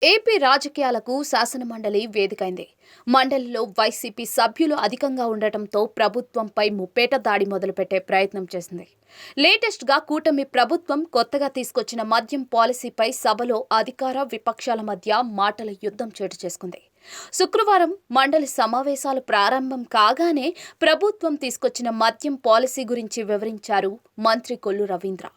AP రాజకీయాలకు శాసనమండలి వేదికైంది. మండలిలో వైసీపీ సభ్యులు అధికంగా ఉండటంతో ప్రభుత్వంపై ముప్పేట దాడి మొదలుపెట్టే ప్రయత్నం చేసింది. లేటెస్ట్ గా కూటమి ప్రభుత్వం కొత్తగా తీసుకొచ్చిన మద్యం పాలసీపై సభలో అధికార విపక్షాల మధ్య మాటల యుద్ధం చోటు చేసుకుంది. శుక్రవారం మండలి సమావేశాలు ప్రారంభం కాగానే ప్రభుత్వం తీసుకొచ్చిన మద్యం పాలసీ గురించి వివరించారు మంత్రి కొల్లు రవీంద్ర.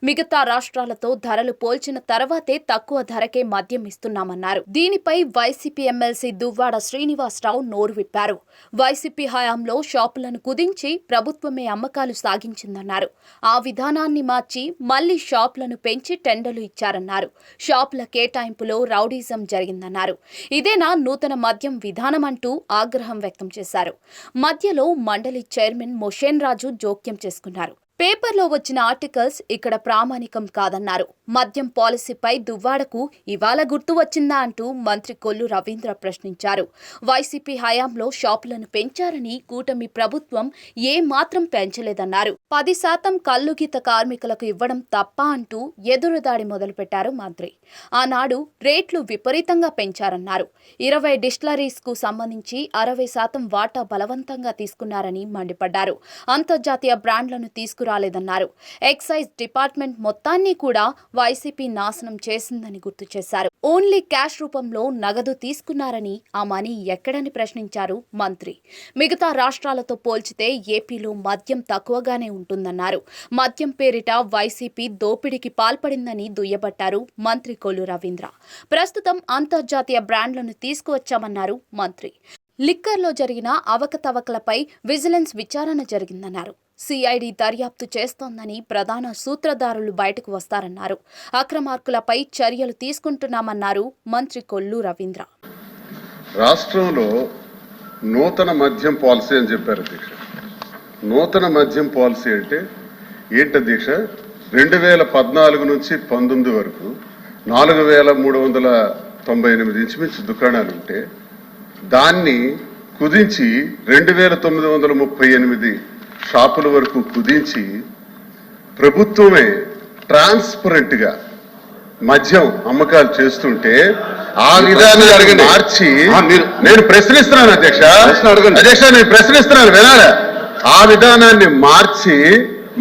మిగతా రాష్ట్రాలతో ధరలు పోల్చిన తర్వాతే తక్కువ ధరకే మద్యం ఇస్తున్నామన్నారు. దీనిపై వైసీపీ ఎమ్మెల్సీ దువ్వాడ శ్రీనివాసరావు నోరు విప్పారు. వైసీపీ హయాంలో షాపులను కుదించి ప్రభుత్వమే అమ్మకాలు సాగించిందన్నారు. ఆ విధానాన్ని మార్చి మళ్లీ షాపులను పెంచి టెండర్లు ఇచ్చారన్నారు. షాపుల కేటాయింపులో రౌడీజం జరిగిందన్నారు. ఇదేనా నూతన మద్యం విధానమంటూ ఆగ్రహం వ్యక్తం చేశారు. మధ్యలో మండలి చైర్మన్ మోషేన్ రాజు జోక్యం చేసుకున్నారు. పేపర్లో వచ్చిన ఆర్టికల్స్ ఇక్కడ ప్రామాణికం కాదన్నారు. మద్యం పాలసీపై దువ్వాడకు ఇవాళ గుర్తు వచ్చిందా అంటూ మంత్రి కొల్లు రవీంద్ర ప్రశ్నించారు. వైసీపీ హయాంలో షాపులను పెంచారని కూటమి ప్రభుత్వం ఏమాత్రం పెంచలేదన్నారు. 10% కల్లుగీత కార్మికులకు ఇవ్వడం తప్ప అంటూ ఎదురుదాడి మొదలుపెట్టారు మంత్రి. ఆనాడు రేట్లు విపరీతంగా పెంచారన్నారు. 20 డిస్టిలరీస్ కు సంబంధించి 60% వాటా బలవంతంగా తీసుకున్నారని మండిపడ్డారు. అంతర్జాతీయ బ్రాండ్లను తీసుకురాలేదన్నారు. ఎక్సైజ్ డిపార్ట్మెంట్ మొత్తాన్ని కూడా వైసీపీ నాశనం చేసిందని గుర్తు చేశారు. ఓన్లీ క్యాష్ రూపంలో నగదు తీసుకున్నారని, ఆ మనీ ఎక్కడని ప్రశ్నించారు మంత్రి. మిగతా రాష్ట్రాలతో పోల్చితే ఏపీలో మద్యం తక్కువగానే ఉంటుందన్నారు. మద్యం పేరిట వైసీపీ దోపిడీకి పాల్పడిందని దుయ్యబట్టారు మంత్రి కొల్లు రవీంద్ర. ప్రస్తుతం అంతర్జాతీయ బ్రాండ్లను తీసుకువచ్చామన్నారు మంత్రి. లిక్కర్లో జరిగిన అవకతవకలపై విజిలెన్స్ విచారణ జరిగిందన్నారు. సిఐడి దర్యాప్తు చేస్తోందని ప్రధాన సూత్రధారులు బయటకు వస్తారన్నారు. అక్రమార్కులపై చర్యలు తీసుకుంటున్నామన్నారు మంత్రి కొల్లు రవీంద్ర. రాష్ట్రంలో నూతన మద్యం పాలసీ అని చెప్పారు అధ్యక్ష. నూతన మద్యం పాలసీ అంటే ఏంటి అధ్యక్ష? 2014 నుంచి 19 వరకు 4398 ఇంచుమించు దుకాణాలు ఉంటే దాన్ని కుదించి 2938 షాపుల వరకు కుదించి ప్రభుత్వమే ట్రాన్స్పరెంట్ గా మద్యం అమ్మకాలు చేస్తుంటే ఆ విధానాన్ని మార్చి నేను ప్రశ్నిస్తున్నాను అధ్యక్ష. నేను ప్రశ్నిస్తున్నాను వినాలా? ఆ విధానాన్ని మార్చి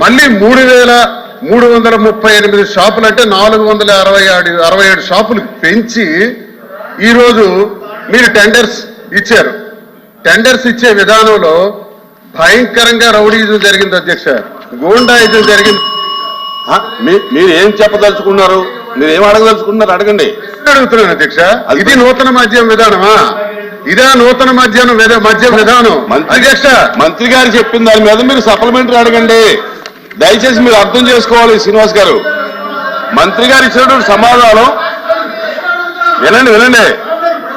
మళ్ళీ 3338 షాపులు అంటే 467 షాపులు పెంచి ఈరోజు మీరు టెండర్స్ ఇచ్చారు. టెండర్స్ ఇచ్చే విధానంలో భయంకరంగా రౌడీజం జరిగింది అధ్యక్ష, గూండాయిజం జరిగింది. మీరు ఏం చెప్పదలుచుకున్నారు? మీరు ఏం అడగదలుచుకున్నారు? అడగండి. అడుగుతున్నాను అధ్యక్ష. ఇది నూతన మద్యం విధానమా? ఇదే నూతన మద్యం విధానం అధ్యక్ష. మంత్రి గారు చెప్పిన దాని మీద మీరు సప్లిమెంటరీ అడగండి. దయచేసి మీరు అర్థం చేసుకోవాలి శ్రీనివాస్ గారు. మంత్రి గారు ఇచ్చినటువంటి సమాధానం వినండి.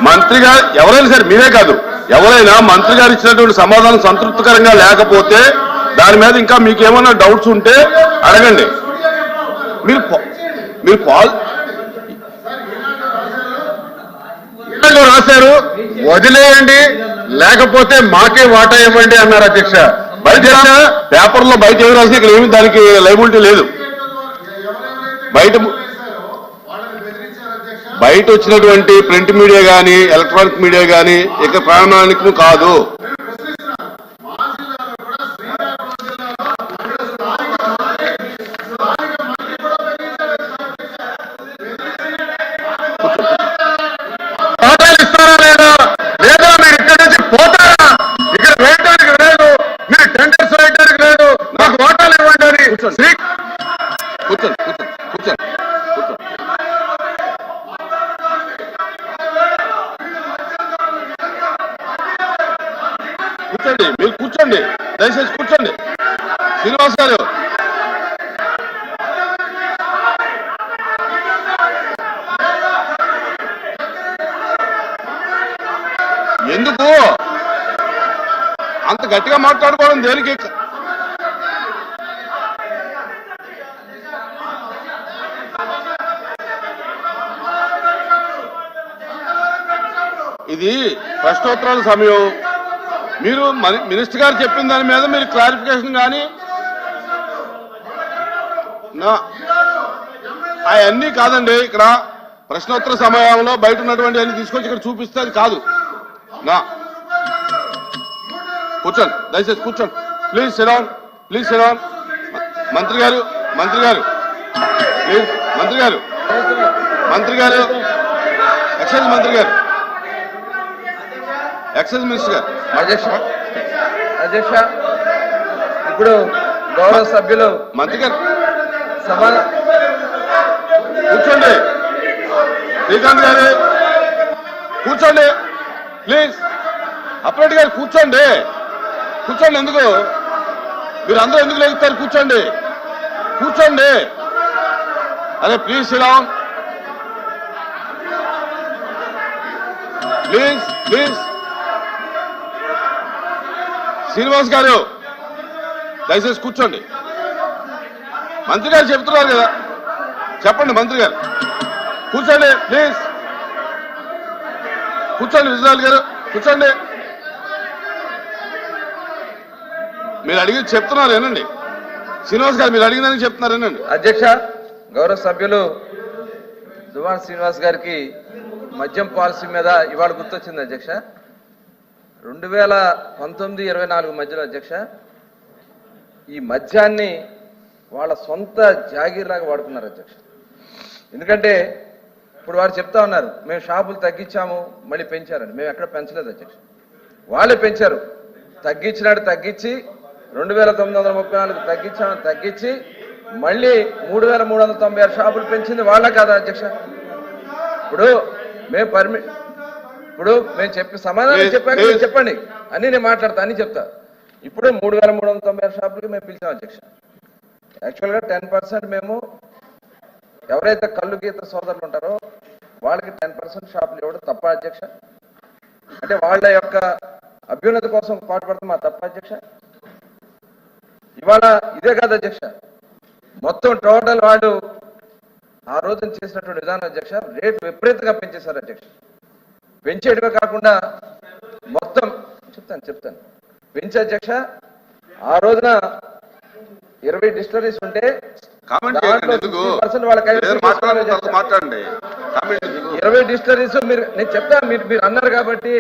మంత్రి గారు ఎవరైనా సరే, మీరే కాదు ఎవరైనా మంత్రి గారు ఇచ్చినటువంటి సమాధానం సంతృప్తికరంగా లేకపోతే దాని మీద ఇంకా మీకు ఏమైనా డౌట్స్ ఉంటే అడగండి. మీరు రాశారు, వదిలేయండి లేకపోతే మాకే వాటా ఇవ్వండి అన్నారు అధ్యక్ష. బయట పేపర్లో బయట ఎవరు రాసి ఇక్కడ ఏమి దానికి లైబిలిటీ లేదు. బయట వచ్చినటువంటి ప్రింట్ మీడియా కానీ ఎలక్ట్రానిక్ మీడియా కానీ ఇక ప్రామాణికం కాదు. ఇస్తారా లేదా లేదా మీరు ఇక్కడి నుంచి పోతారా? ఇక్కడ వేయడానికి లేదు, మీరు టెండర్స్ వేయడానికి లేదు, నాకు వాటాలు ఇవ్వండి అని. కూర్చోండి. మీరు కూర్చోండి, దయచేసి కూర్చోండి. శ్రీనివాస్ గారు, ఎందుకు అంత గట్టిగా మాట్లాడుకోవడం దేనికి? ఇది ప్రశ్నోత్తరాల సమయం. మీరు మినిస్టర్ గారు చెప్పిన దాని మీద మీరు క్లారిఫికేషన్ కానీ అవన్నీ కాదండి. ఇక్కడ ప్రశ్నోత్తర సమయంలో బయట ఉన్నటువంటి అన్ని తీసుకొచ్చి ఇక్కడ చూపిస్తే అది కాదు. నా కూర్చోండి, దయచేసి కూర్చోండి. Please SIT down, please SIT down. మంత్రి గారు ప్లీజ్, మంత్రి గారు ఎక్సైజ్ మంత్రి గారు, ఎక్సైజ్ మినిస్టర్ గారు. అధ్యక్ష ఇప్పుడు గౌరవ సభ్యులు మంత్రి గారు సభ కూర్చోండి. శ్రీకాంత్ గారు కూర్చోండి ప్లీజ్. అప్రెడ్డి గారు కూర్చోండి. ఎందుకు మీరు అందరూ ఎందుకు లేగుతారు? కూర్చోండి. అరే please SIT down, please. Srinivas గారు దయచేసి కూర్చోండి. మంత్రి గారు చెప్తున్నారు కదా, చెప్పండి మంత్రి గారు. కూర్చోండి ప్లీజ్. విజయరాజు గారు కూర్చోండి. మీరు అడిగి చెప్తున్నారు ఏనండి. శ్రీనివాస్ గారు మీరు అడిగిందని చెప్తున్నారు ఏనండి. అధ్యక్ష గౌరవ సభ్యులు దువ్వాడ శ్రీనివాస్ గారికి మద్యం పాలసీ మీద ఇవాళ గుర్తొచ్చింది అధ్యక్ష. 2019-24 మధ్యలో అధ్యక్ష ఈ మద్యాన్ని వాళ్ళ సొంత జాగీర్లాగా వాడుకున్నారు అధ్యక్ష. ఎందుకంటే ఇప్పుడు వారు చెప్తా ఉన్నారు మేము షాపులు తగ్గించాము మళ్ళీ పెంచారని. మేము ఎక్కడ పెంచలేదు అధ్యక్ష, వాళ్ళే పెంచారు. తగ్గించి 2934 తగ్గించి మళ్ళీ 3396 షాపులు పెంచింది వాళ్ళ కాదా అధ్యక్ష? ఇప్పుడు మేము చెప్పి సమాధానం చెప్పాక మీరు చెప్పండి అని నేను మాట్లాడతా అని చెప్తా. ఇప్పుడు 3396 షాపులకి మేము పిలిచాం అధ్యక్ష. యాక్చువల్గా 10% మేము ఎవరైతే కళ్ళు గీత సోదరులు ఉంటారో వాళ్ళకి 10% షాపులు ఇవ్వడం తప్ప అధ్యక్ష? అంటే వాళ్ళ యొక్క అభ్యున్నతి కోసం పాటుపడతాం మా తప్ప అధ్యక్ష? ఇవాళ ఇదే కాదు అధ్యక్ష, మొత్తం టోటల్ వాళ్ళు ఆ రోజున చేసినటువంటి విధానం అధ్యక్ష రేటు విపరీతంగా పెంచేశారు అధ్యక్ష. పెంచేయడమే కాకుండా మొత్తం చెప్తాను పెంచే అధ్యక్ష. ఆ రోజున 20 డిస్టిలరీస్ ఉంటే మాట్లాడండి. 20 డిస్టిలరీస్ నేను చెప్తాను. మీరు అన్నారు కాబట్టి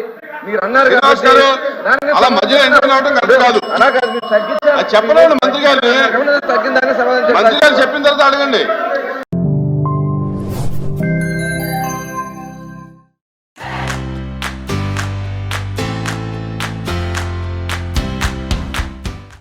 చెప్పండి మంత్రి గారిని. తగ్గిందని సమాధానం మంత్రి గారు చెప్పిన తర్వాత అడగండి.